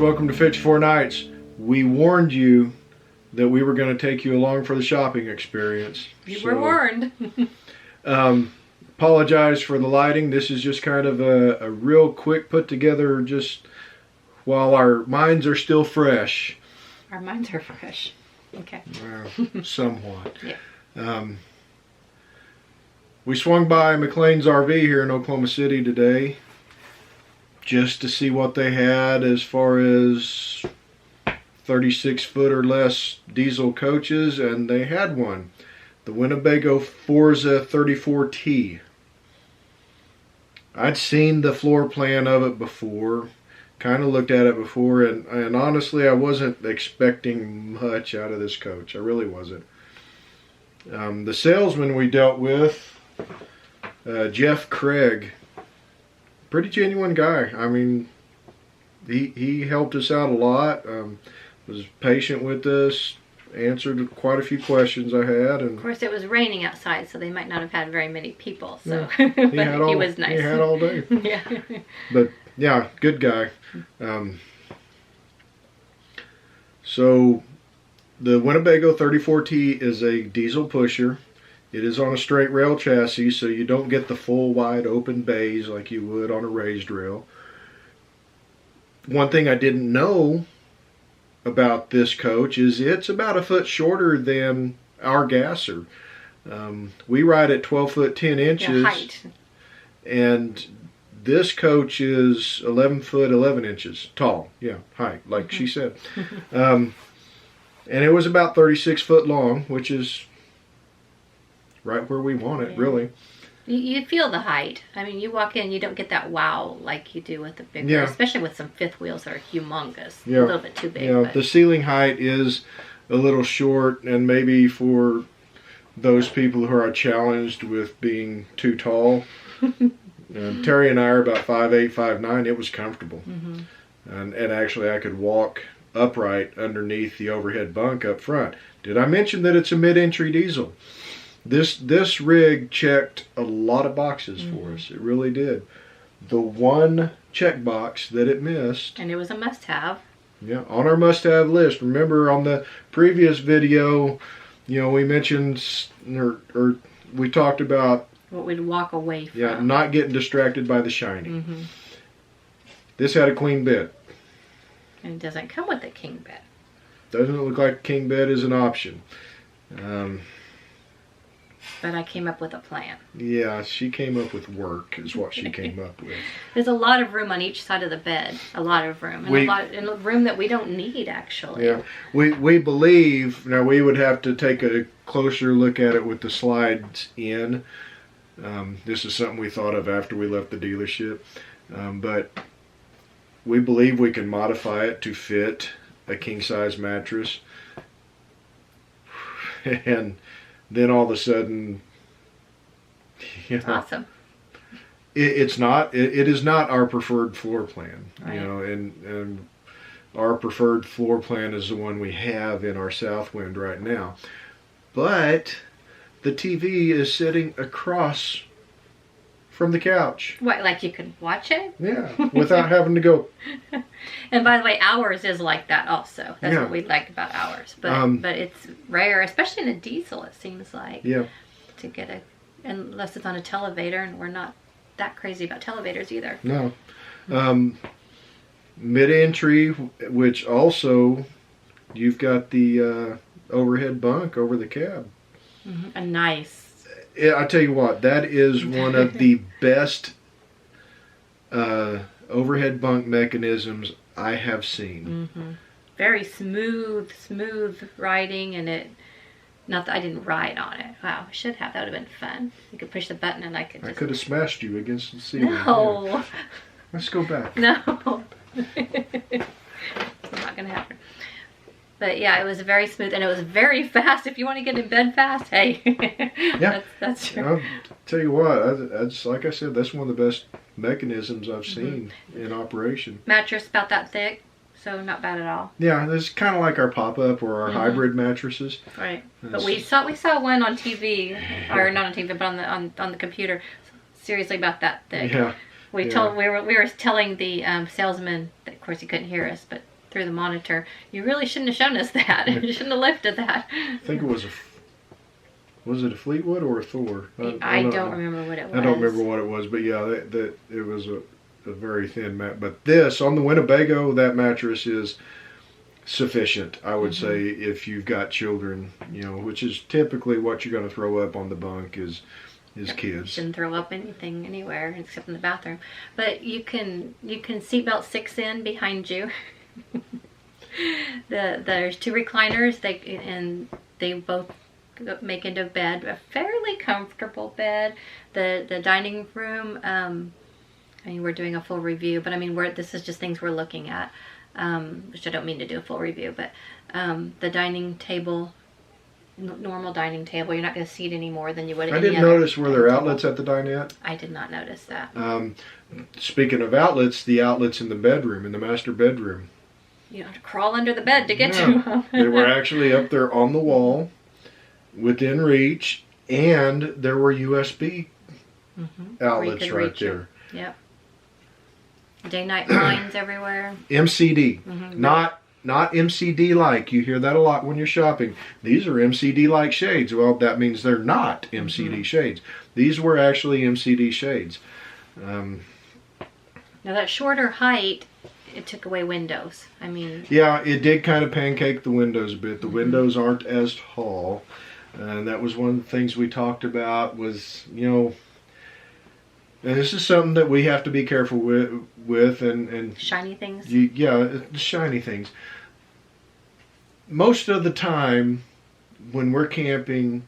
welcome to Fitch 4 Nights. We warned you that we were going to take you along for the shopping experience. You were warned. Apologize for the lighting. This is just kind of a real quick put together, just while our minds are still fresh. Our minds are fresh. Okay. Somewhat. Yeah. We swung by McLean's RV here in Oklahoma City today just to see what they had as far as 36-foot or less diesel coaches, and they had one. The Winnebago Forza 34T. I'd seen the floor plan of it before, kind of looked at it before, and honestly I wasn't expecting much out of this coach. I really wasn't. The salesman we dealt with, Jeff Craig, pretty genuine guy. I mean, he helped us out a lot, was patient with us, answered quite a few questions I had. And of course, it was raining outside, so they might not have had very many people. So, yeah, but he was nice. He had all day. Yeah. But yeah, good guy. So the Winnebago 34T is a diesel pusher. It is on a straight rail chassis, so you don't get the full wide open bays like you would on a raised rail. One thing I didn't know about this coach is it's about a foot shorter than our gasser. We ride at 12 foot 10 inches. Yeah, height. And this coach is 11 foot 11 inches tall. Yeah, height, like she said. And it was about 36 foot long, which is right where we want it, really. You feel the height. I mean, you walk in, you don't get that wow like you do with the big wheels, especially with some fifth wheels that are humongous. Yeah. A little bit too big. Yeah, the ceiling height is a little short, and maybe for those people who are challenged with being too tall. Teri and I are about 5'8", 5'9". It was comfortable. And actually I could walk upright underneath the overhead bunk up front. Did I mention that it's a mid-entry diesel? This rig checked a lot of boxes for us. It really did. The one check box that it missed, and it was a must-have. Yeah, on our must-have list. Remember on the previous video, you know, we mentioned or we talked about what we'd walk away from. Yeah, not getting distracted by the shiny. This had a queen bed. And it doesn't come with a king bed. Doesn't look like a king bed is an option. But I came up with a plan. Yeah, she came up with work is what she came up with. There's a lot of room on each side of the bed. A lot of room. And a room that we don't need, actually. Yeah. We believe, now we would have to take a closer look at it with the slides in. This is something we thought of after we left the dealership. But we believe we can modify it to fit a king-size mattress. And then all of a sudden, you know, awesome. It is not our preferred floor plan, right. You know, and our preferred floor plan is the one we have in our Southwind right now. But the TV is sitting across from the couch. What, like you could watch it? Yeah, without having to go. And by the way, ours is like that also. That's what we like about ours. But it's rare, especially in a diesel, it seems like. Yeah. To get unless it's on a televator, and we're not that crazy about televators either. No. Mid-entry, which also, you've got the overhead bunk over the cab. A nice. I tell you what, that is one of the best overhead bunk mechanisms I have seen. Very smooth riding, and it. Not that I didn't ride on it. Wow, I should have. That would have been fun. You could push the button, and I could. I could have smashed you against the ceiling. No. Yeah. Let's go back. No. It's not gonna happen. But yeah, it was very smooth, and it was very fast. If you want to get in bed fast, hey. Yeah. That's true. I'll tell you what, that's like I said, that's one of the best mechanisms I've seen in operation. Mattress about that thick, so not bad at all. Yeah, it's kind of like our pop-up or our hybrid mattresses. Right. But we saw one on TV, or not on TV, but on the computer. Seriously, about that thick. Yeah. We were telling the salesman that, of course, he couldn't hear us, but through the monitor, you really shouldn't have shown us that. You shouldn't have lifted that. I think it was it a Fleetwood or a Thor? I don't remember what it was. I don't remember what it was, but yeah, it was a very thin mat. But this, on the Winnebago, that mattress is sufficient, I would say, if you've got children, which is typically what you're going to throw up on the bunk is kids. You shouldn't throw up anything anywhere except in the bathroom. But you can seatbelt 6 in behind you. There's 2 recliners, they both make into a bed, a fairly comfortable bed. The dining room, we're doing a full review, but this is just things we're looking at, which I don't mean to do a full review, but the dining table, normal dining table, you're not going to see it any more than you would. I didn't notice, were there outlets at the dinette? I did not notice that. Speaking of outlets, the outlets in the bedroom, in the master bedroom. You have to crawl under the bed to get to them. They were actually up there on the wall, within reach, and there were USB outlets right there. Yep. Day-night blinds everywhere. MCD, not MCD-like. You hear that a lot when you're shopping. These are MCD-like shades. Well, that means they're not MCD shades. These were actually MCD shades. Now that shorter height, it took away windows. Yeah, it did kind of pancake the windows a bit. The windows aren't as tall. And that was one of the things we talked about was, and this is something that we have to be careful with and shiny things. Shiny things. Most of the time when we're camping,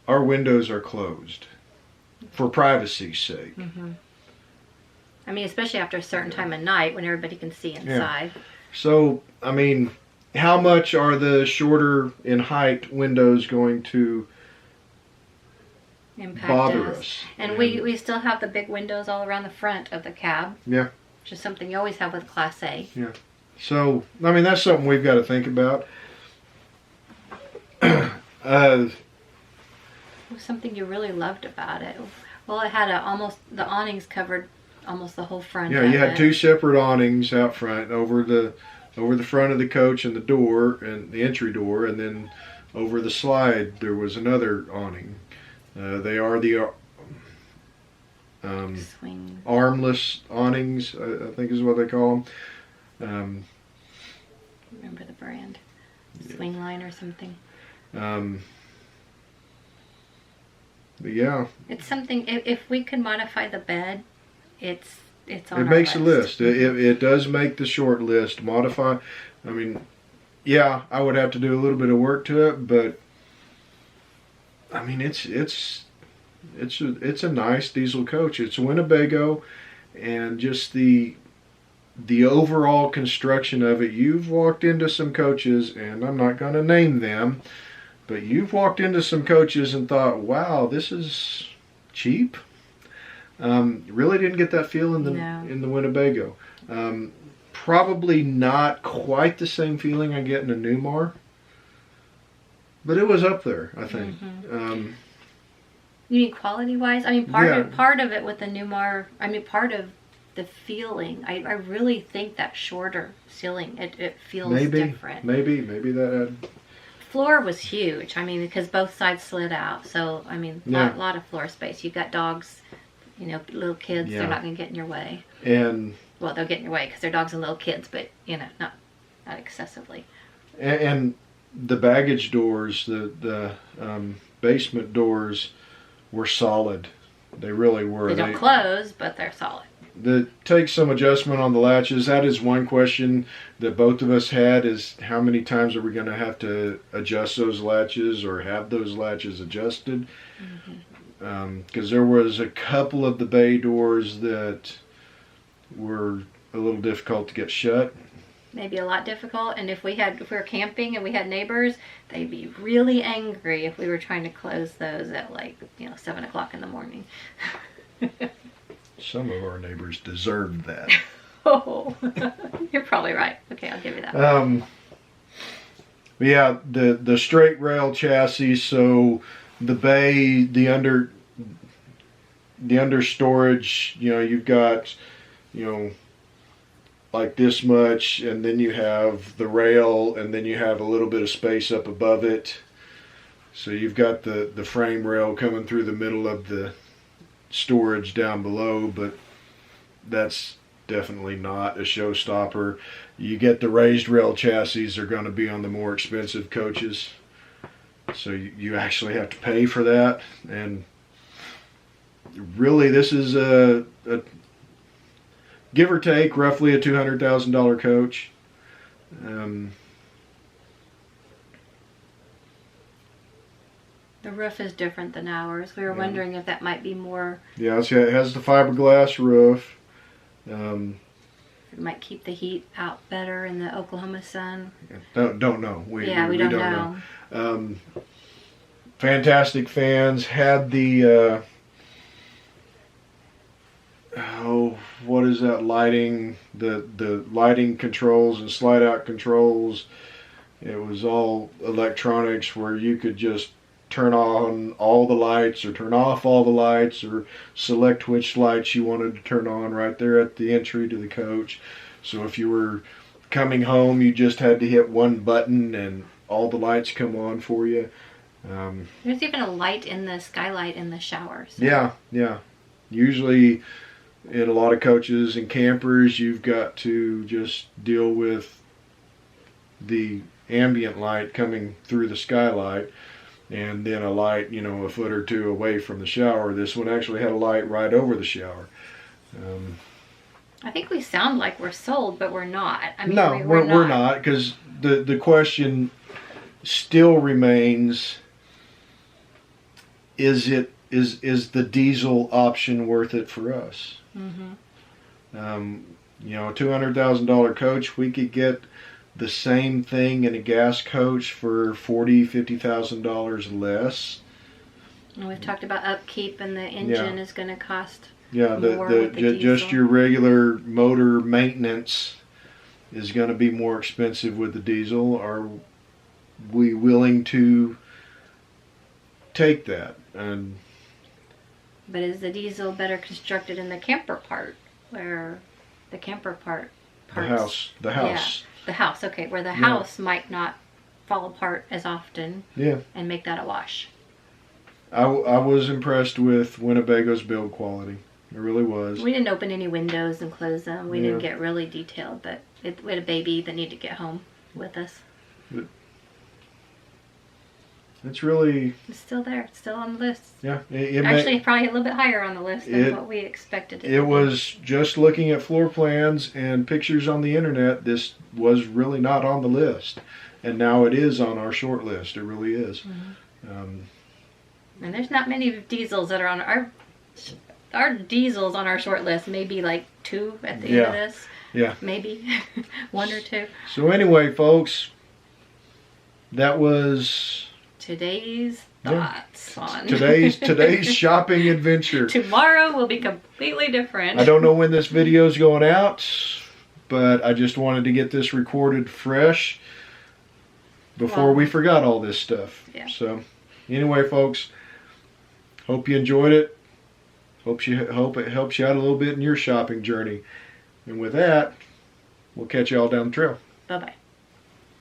our windows are closed for privacy's sake. Especially after a certain time of night when everybody can see inside. Yeah. So, how much are the shorter in height windows going to bother us? And we still have the big windows all around the front of the cab. Yeah. Which is something you always have with Class A. Yeah. So, that's something we've got to think about. What was something you really loved about it? Well, it had the awnings covered almost the whole front. Yeah, you had 2 separate awnings out front over the front of the coach and the door and the entry door, and then over the slide there was another awning. They are the armless awnings, I think is what they call them. Remember the brand? Swing Line or something. But yeah, it's something. If we could modify the bed, it's on it makes a list. It does make the short list. Modify. Yeah, I would have to do a little bit of work to it, but it's a nice diesel coach. It's a Winnebago, and just the overall construction of it. You've walked into some coaches, and I'm not going to name them, but you've walked into some coaches and thought, "Wow, this is cheap." Really didn't get that feel in the Winnebago. Probably not quite the same feeling I get in a Newmar, but it was up there, I think. You mean quality-wise? Part of it with the Newmar. part of the feeling. I really think that shorter ceiling. It feels different. Maybe that. Floor was huge. Because both sides slid out. So lot of floor space. You've got dogs. Little kids, they're not going to get in your way. And they'll get in your way because they're dogs and little kids, but not excessively. And the baggage doors, the basement doors were solid. They really were. They don't close, but they're solid. It takes some adjustment on the latches. That is one question that both of us had: is how many times are we going to have to adjust those latches or have those latches adjusted? Because there was a couple of the bay doors that were a little difficult to get shut. Maybe a lot difficult, and if we were camping and we had neighbors, they'd be really angry if we were trying to close those at 7 o'clock in the morning. Some of our neighbors deserved that. Oh, you're probably right. Okay, I'll give you that. But yeah, the straight rail chassis, so the bay, the under storage, you've got, like this much, and then you have the rail, and then you have a little bit of space up above it. So you've got the frame rail coming through the middle of the storage down below, but that's definitely not a showstopper. You get the raised rail chassis are going to be on the more expensive coaches, so you actually have to pay for that. And really, this is a give or take roughly a $200,000 coach. The roof is different than ours. We were wondering if that might be more. Yeah, it has the fiberglass roof. It might keep the heat out better in the Oklahoma sun. Don't know. We don't know. Fantastic fans. Had the what is that lighting? The lighting controls and slide out controls. It was all electronics where you could just turn on all the lights or turn off all the lights or select which lights you wanted to turn on right there at the entry to the coach. So if you were coming home, you just had to hit one button and all the lights come on for you. There's even a light in the skylight in the shower. So. Yeah. Usually in a lot of coaches and campers, you've got to just deal with the ambient light coming through the skylight, and then a light, a foot or two away from the shower. This one actually had a light right over the shower. I think we sound like we're sold, but we're not. I mean, no, we're not, because the question still remains: is the diesel option worth it for us? Mm-hmm. A $200,000 coach, we could get the same thing in a gas coach for $40,000, $50,000 less. And we've talked about upkeep, and the engine is going to cost more with the just your regular motor maintenance is going to be more expensive with the diesel. Are we willing to take that? But is the diesel better constructed in the camper part, where the camper parts? The house. The house, okay, where the house might not fall apart as often. Yeah. And make that a wash. I was impressed with Winnebago's build quality. It really was. We didn't open any windows and close them. We didn't get really detailed, but we had a baby that needed to get home with us. It's really... It's still there. It's still on the list. Yeah. Actually, probably a little bit higher on the list than what we expected it to be. It was just looking at floor plans and pictures on the internet. This was really not on the list. And now it is on our short list. It really is. Mm-hmm. And there's not many diesels that are on our diesels on our short list. Maybe like 2 at the end of this. Yeah. Maybe 1 or 2. So anyway, folks, that was... today's thoughts on today's shopping adventure. Tomorrow will be completely different. I don't know when this video is going out, but I just wanted to get this recorded fresh before we forgot all this stuff. Yeah. So anyway, folks, hope you enjoyed it. Hope it helps you out a little bit in your shopping journey. And with that, we'll catch you all down the trail. Bye-bye.